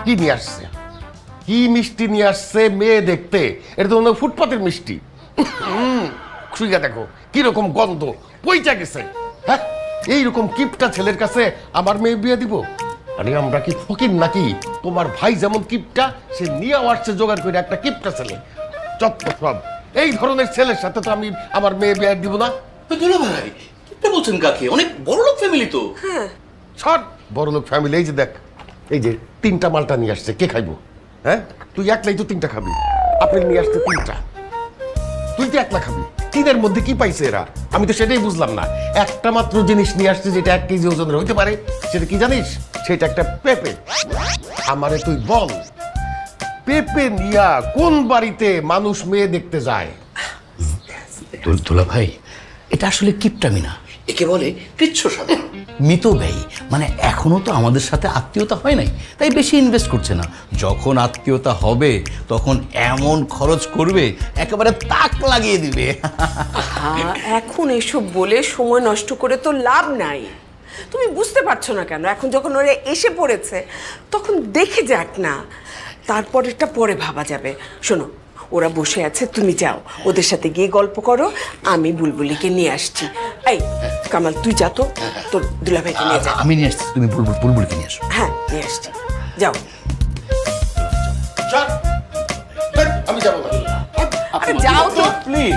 কি নিয়ে আসছে, কি মিষ্টি নিয়ে আসছে মেয়ে দেখতে? এটা তো মনে হয় ফুটপাতের মিষ্টি। শুইয়া দেখো কিরকম গন্ধ, পইচা গেছে। হ্যাঁ, এইরকম কিপটা ছেলের কাছে আমার মেয়ে বিয়ে দিব? আরে আমরা কি ফকির নাকি? তোমার ভাই যেমন কিপটা, সে নিয়ে আসছে জোগাড় করে একটা কিপটা ছেলে। চত্ব সব এই ধরনের ছেলের সাথে তো আমি আমার মেয়ে বিয়ে দিব না। দুলা ভাই কি বলছেন কাকে? অনেক বড় লোক ফ্যামিলি তো। সর, বড় লোক ফ্যামিলি। এই যে দেখ, এই যে 3টা মালটা নিয়ে আসছে, কে খাইবো? হ্যাঁ, তুই একলাই তো 3টা খাবি। আপেল নিয়ে আসছে 3টা, তুই তো একলা খাবি। 3-এর মধ্যে কি পাইছে এরা? আমি তো সেটাই বুঝলাম না। একটা মাত্র জিনিস নিয়ে আসছে যেটা 1 কেজি ওজনের হইতে পারে, সেটা কি জানিস? সেটা একটা পেঁপে। আমারে তুই বল, পেঁপে নিয়া কোন বাড়িতে মানুষ মেয়ে দেখতে যায়? দুলা ভাই, এটা আসলে কিপটামি না, একে বলে কৃচ্ছ সাধন। মিতব্যয়ী মানে এখনো তো আমাদের সাথে আত্মীয়তা হয় নাই, তাই বেশি ইনভেস্ট করছে না। যখন আত্মীয়তা হবে তখন এমন খরচ করবে একেবারে তাক লাগিয়ে দিবে। এখন এসব বলে সময় নষ্ট করে তো লাভ নাই। তুমি বুঝতে পারছো না কেন? এখন যখন ওরা এসে পড়েছে তখন দেখে যাক না, তারপরেরটা পরে ভাবা যাবে। শোনো, ওরা বসে আছে, তুমি যাও ওদের সাথে গিয়ে গল্প করো, আমি বুলবুলিকে নিয়ে আসছি। এই কামাল, তুই যা তো, তোর দুলাভাইকে নিয়ে যা। আমি নিয়ে আসছি, তুমি বুলবুলকে নিয়ে আসো। হ্যাঁ, নিয়ে আসছি, যাও। চল, আমি যাবো না। আরে যাও তো। প্লিজ।